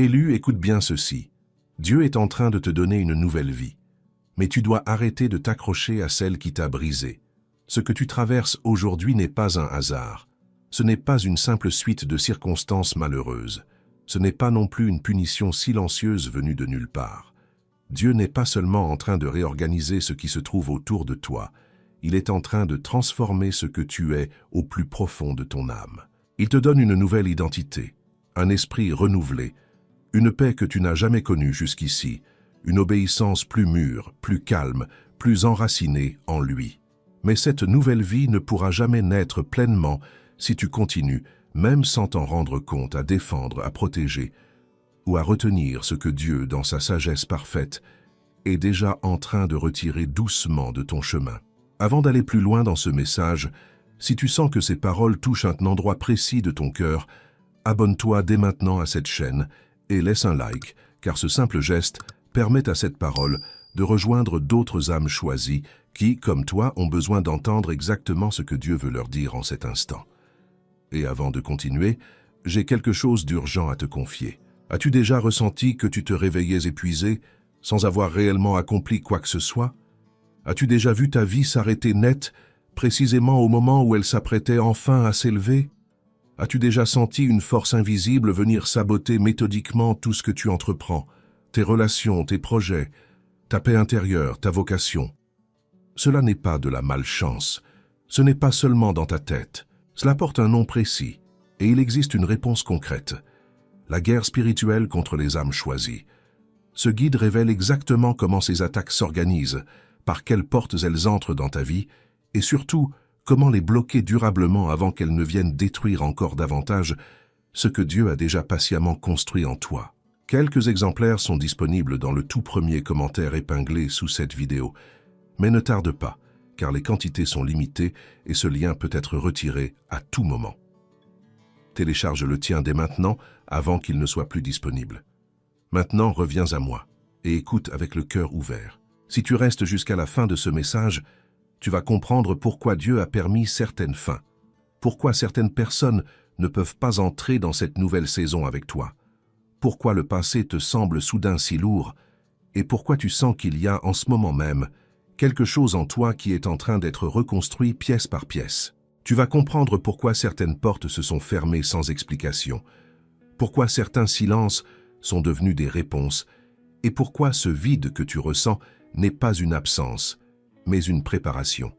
Élu, écoute bien ceci. Dieu est en train de te donner une nouvelle vie. Mais tu dois arrêter de t'accrocher à celle qui t'a brisé. Ce que tu traverses aujourd'hui n'est pas un hasard. Ce n'est pas une simple suite de circonstances malheureuses. Ce n'est pas non plus une punition silencieuse venue de nulle part. Dieu n'est pas seulement en train de réorganiser ce qui se trouve autour de toi. Il est en train de transformer ce que tu es au plus profond de ton âme. Il te donne une nouvelle identité, un esprit renouvelé, une paix que tu n'as jamais connue jusqu'ici, une obéissance plus mûre, plus calme, plus enracinée en lui. Mais cette nouvelle vie ne pourra jamais naître pleinement si tu continues, même sans t'en rendre compte, à défendre, à protéger ou à retenir ce que Dieu, dans sa sagesse parfaite, est déjà en train de retirer doucement de ton chemin. Avant d'aller plus loin dans ce message, si tu sens que ces paroles touchent un endroit précis de ton cœur, abonne-toi dès maintenant à cette chaîne et laisse un like, car ce simple geste permet à cette parole de rejoindre d'autres âmes choisies qui, comme toi, ont besoin d'entendre exactement ce que Dieu veut leur dire en cet instant. Et avant de continuer, j'ai quelque chose d'urgent à te confier. As-tu déjà ressenti que tu te réveillais épuisé, sans avoir réellement accompli quoi que ce soit? As-tu déjà vu ta vie s'arrêter net, précisément au moment où elle s'apprêtait enfin à s'élever? As-tu déjà senti une force invisible venir saboter méthodiquement tout ce que tu entreprends, tes relations, tes projets, ta paix intérieure, ta vocation? Cela n'est pas de la malchance, ce n'est pas seulement dans ta tête. Cela porte un nom précis, et il existe une réponse concrète. La guerre spirituelle contre les âmes choisies. Ce guide révèle exactement comment ces attaques s'organisent, par quelles portes elles entrent dans ta vie, et surtout, comment les bloquer durablement avant qu'elles ne viennent détruire encore davantage ce que Dieu a déjà patiemment construit en toi. Quelques exemplaires sont disponibles dans le tout premier commentaire épinglé sous cette vidéo, mais ne tarde pas, car les quantités sont limitées et ce lien peut être retiré à tout moment. Télécharge le tien dès maintenant avant qu'il ne soit plus disponible. Maintenant, reviens à moi et écoute avec le cœur ouvert. Si tu restes jusqu'à la fin de ce message, tu vas comprendre pourquoi Dieu a permis certaines fins, pourquoi certaines personnes ne peuvent pas entrer dans cette nouvelle saison avec toi, pourquoi le passé te semble soudain si lourd, et pourquoi tu sens qu'il y a en ce moment même quelque chose en toi qui est en train d'être reconstruit pièce par pièce. Tu vas comprendre pourquoi certaines portes se sont fermées sans explication, pourquoi certains silences sont devenus des réponses, et pourquoi ce vide que tu ressens n'est pas une absence, mais une préparation.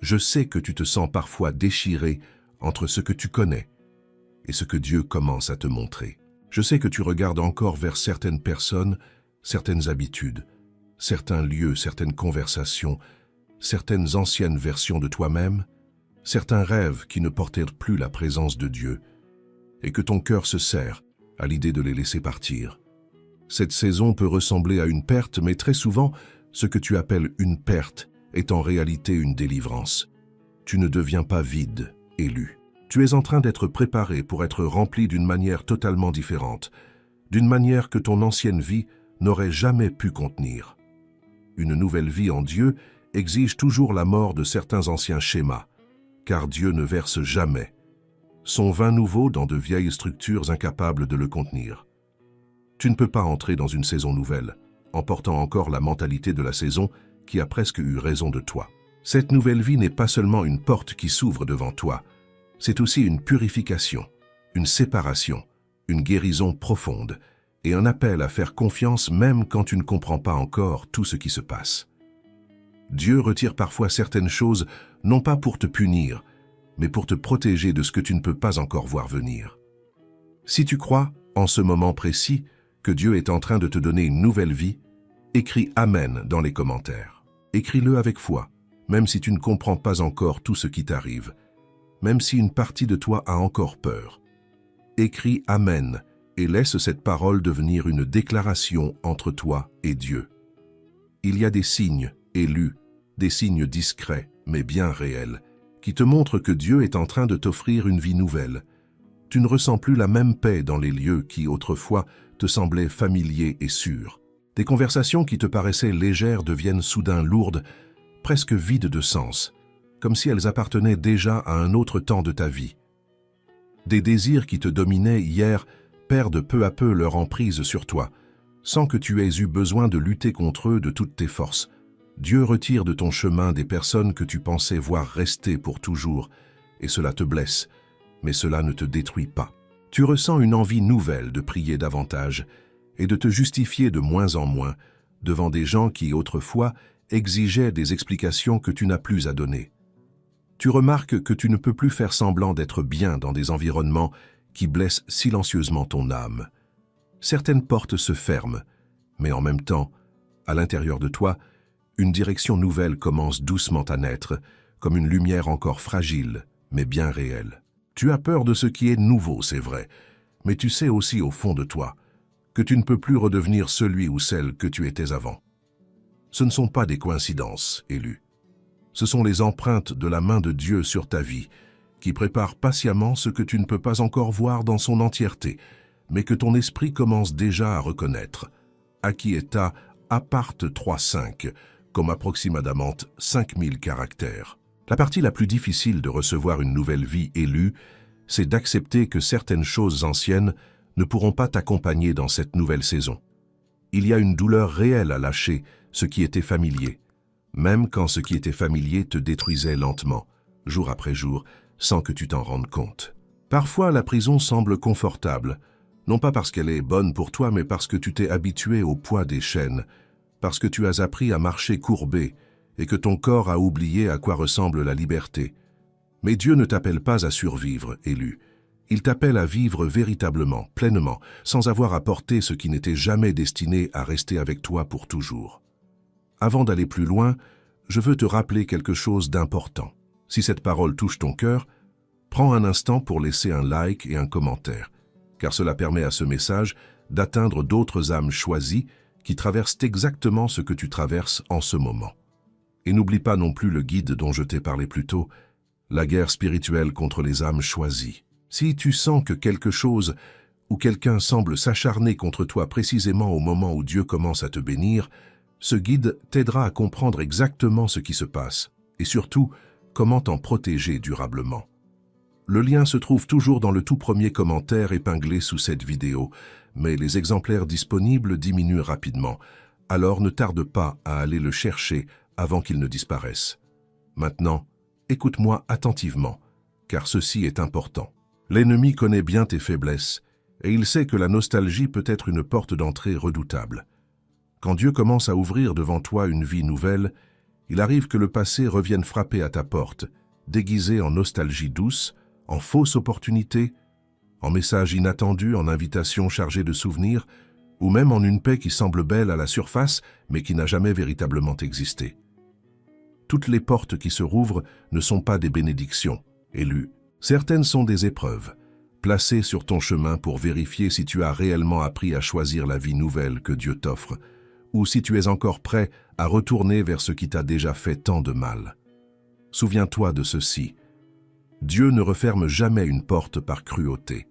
Je sais que tu te sens parfois déchiré entre ce que tu connais et ce que Dieu commence à te montrer. Je sais que tu regardes encore vers certaines personnes, certaines habitudes, certains lieux, certaines conversations, certaines anciennes versions de toi-même, certains rêves qui ne portaient plus la présence de Dieu, et que ton cœur se serre à l'idée de les laisser partir. Cette saison peut ressembler à une perte, mais très souvent, ce que tu appelles une perte est en réalité une délivrance. Tu ne deviens pas vide, élu. Tu es en train d'être préparé pour être rempli d'une manière totalement différente, d'une manière que ton ancienne vie n'aurait jamais pu contenir. Une nouvelle vie en Dieu exige toujours la mort de certains anciens schémas, car Dieu ne verse jamais son vin nouveau dans de vieilles structures incapables de le contenir. Tu ne peux pas entrer dans une saison nouvelle, en portant encore la mentalité de la saison qui a presque eu raison de toi. Cette nouvelle vie n'est pas seulement une porte qui s'ouvre devant toi, c'est aussi une purification, une séparation, une guérison profonde et un appel à faire confiance même quand tu ne comprends pas encore tout ce qui se passe. Dieu retire parfois certaines choses, non pas pour te punir, mais pour te protéger de ce que tu ne peux pas encore voir venir. Si tu crois, en ce moment précis, que Dieu est en train de te donner une nouvelle vie, écris « Amen » dans les commentaires. Écris-le avec foi, même si tu ne comprends pas encore tout ce qui t'arrive, même si une partie de toi a encore peur. Écris « Amen » et laisse cette parole devenir une déclaration entre toi et Dieu. Il y a des signes élus, des signes discrets, mais bien réels, qui te montrent que Dieu est en train de t'offrir une vie nouvelle. Tu ne ressens plus la même paix dans les lieux qui, autrefois, te semblaient familiers et sûrs. Des conversations qui te paraissaient légères deviennent soudain lourdes, presque vides de sens, comme si elles appartenaient déjà à un autre temps de ta vie. Des désirs qui te dominaient hier perdent peu à peu leur emprise sur toi, sans que tu aies eu besoin de lutter contre eux de toutes tes forces. Dieu retire de ton chemin des personnes que tu pensais voir rester pour toujours, et cela te blesse, mais cela ne te détruit pas. Tu ressens une envie nouvelle de prier davantage et de te justifier de moins en moins devant des gens qui, autrefois, exigeaient des explications que tu n'as plus à donner. Tu remarques que tu ne peux plus faire semblant d'être bien dans des environnements qui blessent silencieusement ton âme. Certaines portes se ferment, mais en même temps, à l'intérieur de toi, une direction nouvelle commence doucement à naître, comme une lumière encore fragile, mais bien réelle. Tu as peur de ce qui est nouveau, c'est vrai, mais tu sais aussi au fond de toi que tu ne peux plus redevenir celui ou celle que tu étais avant. Ce ne sont pas des coïncidences, Élu. Ce sont les empreintes de la main de Dieu sur ta vie, qui préparent patiemment ce que tu ne peux pas encore voir dans son entièreté, mais que ton esprit commence déjà à reconnaître. Acquieta Apart 3.5, comme approximativement 5000 caractères. La partie la plus difficile de recevoir une nouvelle vie élue, c'est d'accepter que certaines choses anciennes ne pourront pas t'accompagner dans cette nouvelle saison. Il y a une douleur réelle à lâcher ce qui était familier, même quand ce qui était familier te détruisait lentement, jour après jour, sans que tu t'en rendes compte. Parfois, la prison semble confortable, non pas parce qu'elle est bonne pour toi, mais parce que tu t'es habitué au poids des chaînes, parce que tu as appris à marcher courbé et que ton corps a oublié à quoi ressemble la liberté. Mais Dieu ne t'appelle pas à survivre, Élu. Il t'appelle à vivre véritablement, pleinement, sans avoir à porter ce qui n'était jamais destiné à rester avec toi pour toujours. Avant d'aller plus loin, je veux te rappeler quelque chose d'important. Si cette parole touche ton cœur, prends un instant pour laisser un like et un commentaire, car cela permet à ce message d'atteindre d'autres âmes choisies qui traversent exactement ce que tu traverses en ce moment. Et n'oublie pas non plus le guide dont je t'ai parlé plus tôt, la guerre spirituelle contre les âmes choisies. Si tu sens que quelque chose ou quelqu'un semble s'acharner contre toi précisément au moment où Dieu commence à te bénir, ce guide t'aidera à comprendre exactement ce qui se passe et surtout comment t'en protéger durablement. Le lien se trouve toujours dans le tout premier commentaire épinglé sous cette vidéo, mais les exemplaires disponibles diminuent rapidement, alors ne tarde pas à aller le chercher avant qu'il ne disparaisse. Maintenant, écoute-moi attentivement, car ceci est important. L'ennemi connaît bien tes faiblesses, et il sait que la nostalgie peut être une porte d'entrée redoutable. Quand Dieu commence à ouvrir devant toi une vie nouvelle, il arrive que le passé revienne frapper à ta porte, déguisé en nostalgie douce, en fausse opportunité, en message inattendu, en invitation chargée de souvenirs, ou même en une paix qui semble belle à la surface, mais qui n'a jamais véritablement existé. Toutes les portes qui se rouvrent ne sont pas des bénédictions, Élu. Certaines sont des épreuves, placées sur ton chemin pour vérifier si tu as réellement appris à choisir la vie nouvelle que Dieu t'offre, ou si tu es encore prêt à retourner vers ce qui t'a déjà fait tant de mal. Souviens-toi de ceci. Dieu ne referme jamais une porte par cruauté.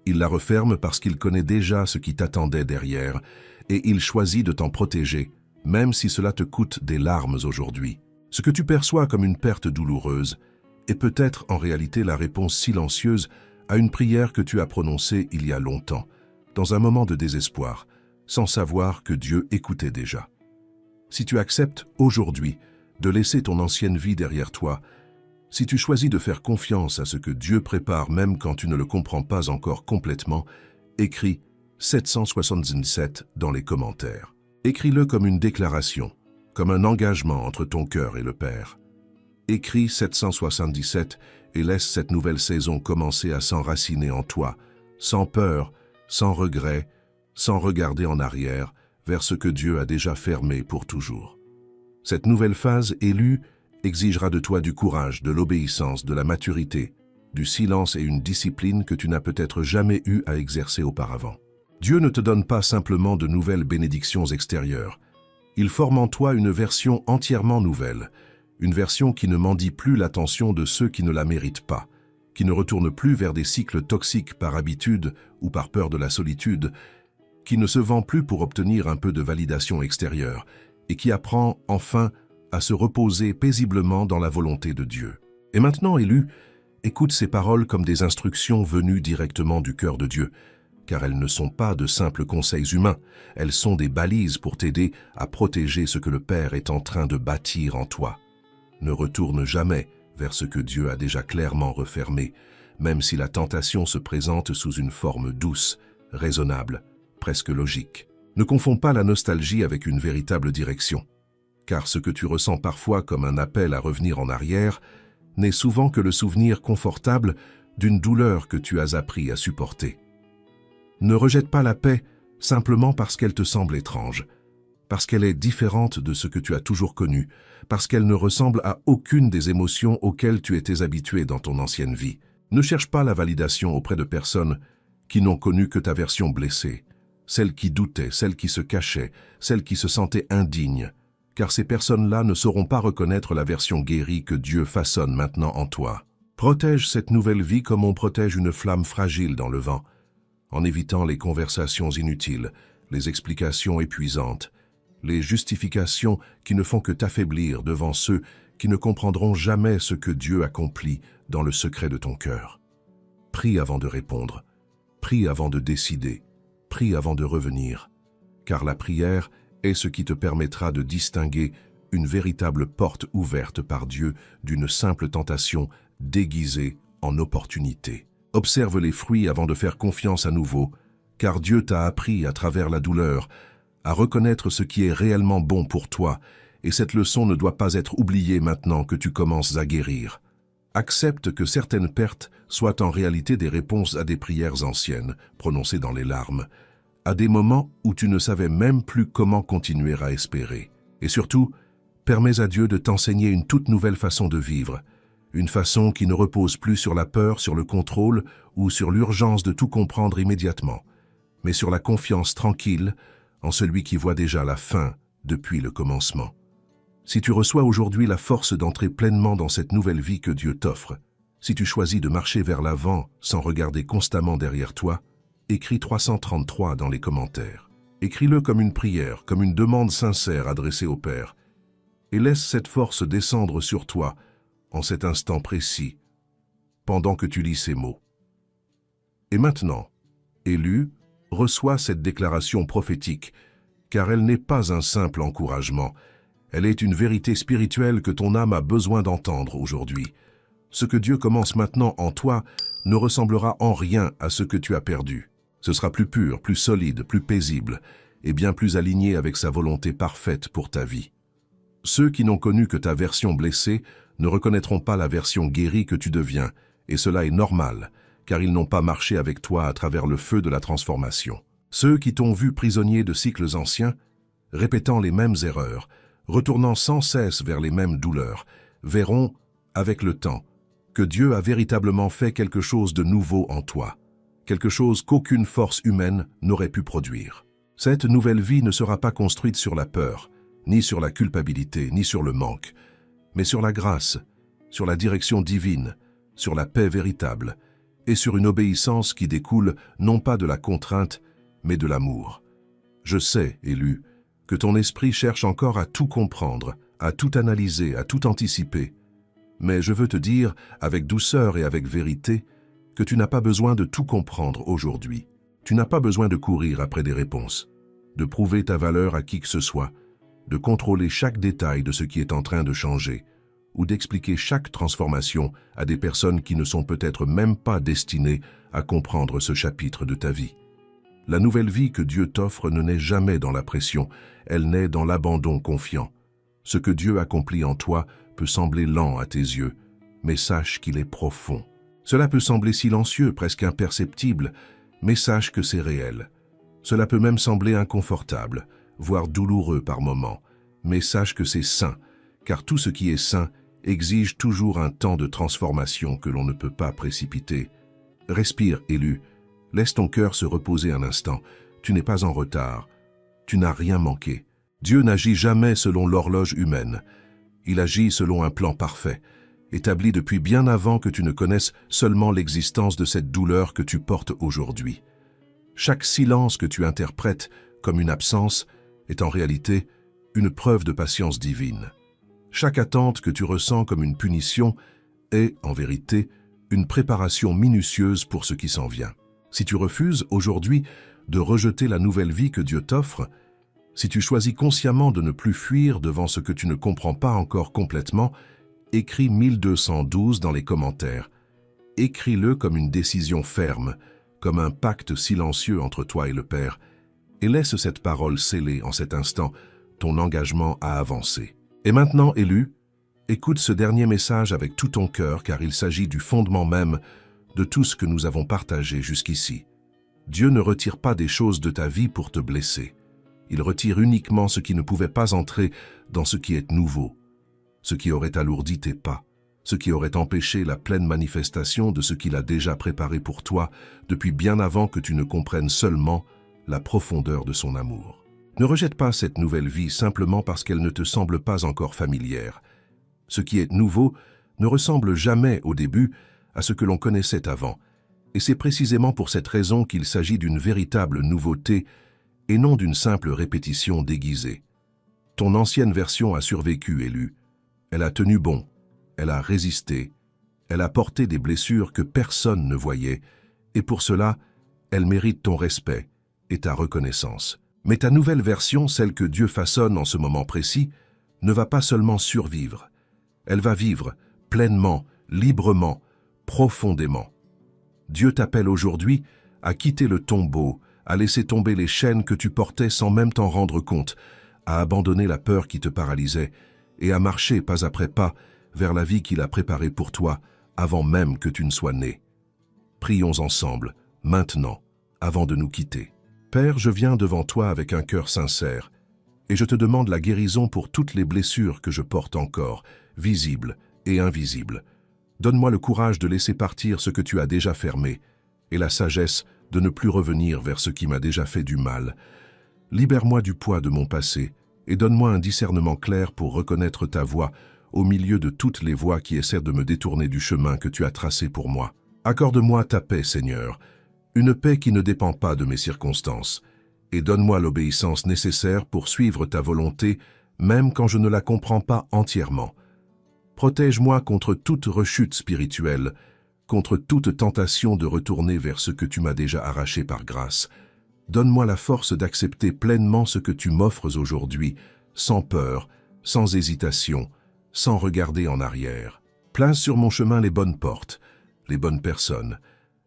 Il la referme parce qu'il connaît déjà ce qui t'attendait derrière, et il choisit de t'en protéger, même si cela te coûte des larmes aujourd'hui. Ce que tu perçois comme une perte douloureuse est peut-être en réalité la réponse silencieuse à une prière que tu as prononcée il y a longtemps, dans un moment de désespoir, sans savoir que Dieu écoutait déjà. Si tu acceptes aujourd'hui de laisser ton ancienne vie derrière toi, si tu choisis de faire confiance à ce que Dieu prépare même quand tu ne le comprends pas encore complètement, écris 777 dans les commentaires. Écris-le comme une déclaration, comme un engagement entre ton cœur et le Père. Écris 777 et laisse cette nouvelle saison commencer à s'enraciner en toi, sans peur, sans regret, sans regarder en arrière vers ce que Dieu a déjà fermé pour toujours. Cette nouvelle phase élue exigera de toi du courage, de l'obéissance, de la maturité, du silence et une discipline que tu n'as peut-être jamais eu à exercer auparavant. Dieu ne te donne pas simplement de nouvelles bénédictions extérieures. Il forme en toi une version entièrement nouvelle, une version qui ne mendie plus l'attention de ceux qui ne la méritent pas, qui ne retourne plus vers des cycles toxiques par habitude ou par peur de la solitude, qui ne se vend plus pour obtenir un peu de validation extérieure et qui apprend enfin à se reposer paisiblement dans la volonté de Dieu. Et maintenant, Élu, écoute ces paroles comme des instructions venues directement du cœur de Dieu, car elles ne sont pas de simples conseils humains, elles sont des balises pour t'aider à protéger ce que le Père est en train de bâtir en toi. Ne retourne jamais vers ce que Dieu a déjà clairement refermé, même si la tentation se présente sous une forme douce, raisonnable, presque logique. Ne confonds pas la nostalgie avec une véritable direction, car ce que tu ressens parfois comme un appel à revenir en arrière n'est souvent que le souvenir confortable d'une douleur que tu as appris à supporter. Ne rejette pas la paix simplement parce qu'elle te semble étrange, parce qu'elle est différente de ce que tu as toujours connu, parce qu'elle ne ressemble à aucune des émotions auxquelles tu étais habitué dans ton ancienne vie. Ne cherche pas la validation auprès de personnes qui n'ont connu que ta version blessée, celles qui doutaient, celles qui se cachaient, celles qui se sentaient indignes, car ces personnes-là ne sauront pas reconnaître la version guérie que Dieu façonne maintenant en toi. Protège cette nouvelle vie comme on protège une flamme fragile dans le vent, en évitant les conversations inutiles, les explications épuisantes, les justifications qui ne font que t'affaiblir devant ceux qui ne comprendront jamais ce que Dieu accomplit dans le secret de ton cœur. Prie avant de répondre, prie avant de décider, prie avant de revenir, car la prière est ce qui te permettra de distinguer une véritable porte ouverte par Dieu d'une simple tentation déguisée en opportunité. Observe les fruits avant de faire confiance à nouveau, car Dieu t'a appris à travers la douleur à reconnaître ce qui est réellement bon pour toi, et cette leçon ne doit pas être oubliée maintenant que tu commences à guérir. Accepte que certaines pertes soient en réalité des réponses à des prières anciennes, prononcées dans les larmes, à des moments où tu ne savais même plus comment continuer à espérer. Et surtout, permets à Dieu de t'enseigner une toute nouvelle façon de vivre, une façon qui ne repose plus sur la peur, sur le contrôle ou sur l'urgence de tout comprendre immédiatement, mais sur la confiance tranquille en celui qui voit déjà la fin depuis le commencement. Si tu reçois aujourd'hui la force d'entrer pleinement dans cette nouvelle vie que Dieu t'offre, si tu choisis de marcher vers l'avant sans regarder constamment derrière toi, écris 333 dans les commentaires. Écris-le comme une prière, comme une demande sincère adressée au Père, et laisse cette force descendre sur toi en cet instant précis, pendant que tu lis ces mots. Et maintenant, élu, reçois cette déclaration prophétique, car elle n'est pas un simple encouragement, elle est une vérité spirituelle que ton âme a besoin d'entendre aujourd'hui. Ce que Dieu commence maintenant en toi ne ressemblera en rien à ce que tu as perdu. Ce sera plus pur, plus solide, plus paisible, et bien plus aligné avec sa volonté parfaite pour ta vie. Ceux qui n'ont connu que ta version blessée ne reconnaîtront pas la version guérie que tu deviens, et cela est normal, car ils n'ont pas marché avec toi à travers le feu de la transformation. Ceux qui t'ont vu prisonnier de cycles anciens, répétant les mêmes erreurs, retournant sans cesse vers les mêmes douleurs, verront, avec le temps, que Dieu a véritablement fait quelque chose de nouveau en toi, quelque chose qu'aucune force humaine n'aurait pu produire. Cette nouvelle vie ne sera pas construite sur la peur, ni sur la culpabilité, ni sur le manque, mais sur la grâce, sur la direction divine, sur la paix véritable, et sur une obéissance qui découle non pas de la contrainte, mais de l'amour. Je sais, élu, que ton esprit cherche encore à tout comprendre, à tout analyser, à tout anticiper. Mais je veux te dire, avec douceur et avec vérité, que tu n'as pas besoin de tout comprendre aujourd'hui. Tu n'as pas besoin de courir après des réponses, de prouver ta valeur à qui que ce soit, de contrôler chaque détail de ce qui est en train de changer, ou d'expliquer chaque transformation à des personnes qui ne sont peut-être même pas destinées à comprendre ce chapitre de ta vie. La nouvelle vie que Dieu t'offre ne naît jamais dans la pression, elle naît dans l'abandon confiant. Ce que Dieu accomplit en toi peut sembler lent à tes yeux, mais sache qu'il est profond. Cela peut sembler silencieux, presque imperceptible, mais sache que c'est réel. Cela peut même sembler inconfortable, voire douloureux par moments, mais sache que c'est sain, car tout ce qui est sain exige toujours un temps de transformation que l'on ne peut pas précipiter. Respire, élu. Laisse ton cœur se reposer un instant. Tu n'es pas en retard. Tu n'as rien manqué. Dieu n'agit jamais selon l'horloge humaine. Il agit selon un plan parfait, établi depuis bien avant que tu ne connaisses seulement l'existence de cette douleur que tu portes aujourd'hui. Chaque silence que tu interprètes comme une absence est en réalité une preuve de patience divine. Chaque attente que tu ressens comme une punition est, en vérité, une préparation minutieuse pour ce qui s'en vient. Si tu refuses aujourd'hui de rejeter la nouvelle vie que Dieu t'offre, si tu choisis consciemment de ne plus fuir devant ce que tu ne comprends pas encore complètement, écris 1212 dans les commentaires. Écris-le comme une décision ferme, comme un pacte silencieux entre toi et le Père, et laisse cette parole sceller en cet instant ton engagement à avancer. Et maintenant, élu, écoute ce dernier message avec tout ton cœur, car il s'agit du fondement même de tout ce que nous avons partagé jusqu'ici. Dieu ne retire pas des choses de ta vie pour te blesser. Il retire uniquement ce qui ne pouvait pas entrer dans ce qui est nouveau, ce qui aurait alourdi tes pas, ce qui aurait empêché la pleine manifestation de ce qu'il a déjà préparé pour toi depuis bien avant que tu ne comprennes seulement la profondeur de son amour. Ne rejette pas cette nouvelle vie simplement parce qu'elle ne te semble pas encore familière. Ce qui est nouveau ne ressemble jamais au début à ce que l'on connaissait avant, et c'est précisément pour cette raison qu'il s'agit d'une véritable nouveauté et non d'une simple répétition déguisée. Ton ancienne version a survécu, élu. Elle a tenu bon, elle a résisté, elle a porté des blessures que personne ne voyait, et pour cela, elle mérite ton respect et ta reconnaissance. Mais ta nouvelle version, celle que Dieu façonne en ce moment précis, ne va pas seulement survivre. Elle va vivre pleinement, librement, profondément. Dieu t'appelle aujourd'hui à quitter le tombeau, à laisser tomber les chaînes que tu portais sans même t'en rendre compte, à abandonner la peur qui te paralysait et à marcher pas après pas vers la vie qu'il a préparée pour toi avant même que tu ne sois né. Prions ensemble, maintenant, avant de nous quitter. Père, je viens devant toi avec un cœur sincère, et je te demande la guérison pour toutes les blessures que je porte encore, visibles et invisibles. Donne-moi le courage de laisser partir ce que tu as déjà fermé, et la sagesse de ne plus revenir vers ce qui m'a déjà fait du mal. Libère-moi du poids de mon passé, et donne-moi un discernement clair pour reconnaître ta voix au milieu de toutes les voix qui essaient de me détourner du chemin que tu as tracé pour moi. Accorde-moi ta paix, Seigneur, une paix qui ne dépend pas de mes circonstances, et donne-moi l'obéissance nécessaire pour suivre ta volonté, même quand je ne la comprends pas entièrement. Protège-moi contre toute rechute spirituelle, contre toute tentation de retourner vers ce que tu m'as déjà arraché par grâce. Donne-moi la force d'accepter pleinement ce que tu m'offres aujourd'hui, sans peur, sans hésitation, sans regarder en arrière. Place sur mon chemin les bonnes portes, les bonnes personnes,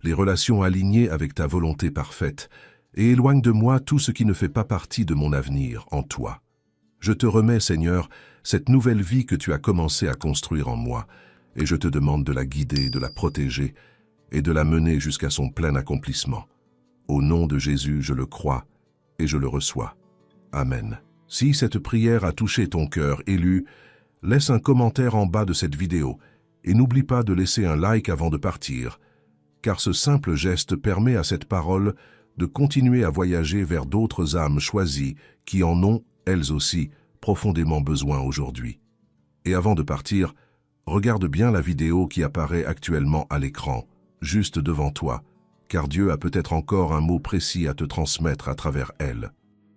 les relations alignées avec ta volonté parfaite, et éloigne de moi tout ce qui ne fait pas partie de mon avenir en toi. Je te remets, Seigneur, cette nouvelle vie que tu as commencé à construire en moi, et je te demande de la guider, de la protéger, et de la mener jusqu'à son plein accomplissement. Au nom de Jésus, je le crois et je le reçois. Amen. Si cette prière a touché ton cœur, élu, laisse un commentaire en bas de cette vidéo et n'oublie pas de laisser un like avant de partir, car ce simple geste permet à cette parole de continuer à voyager vers d'autres âmes choisies qui en ont, elles aussi, profondément besoin aujourd'hui. Et avant de partir, regarde bien la vidéo qui apparaît actuellement à l'écran, juste devant toi, car Dieu a peut-être encore un mot précis à te transmettre à travers elle.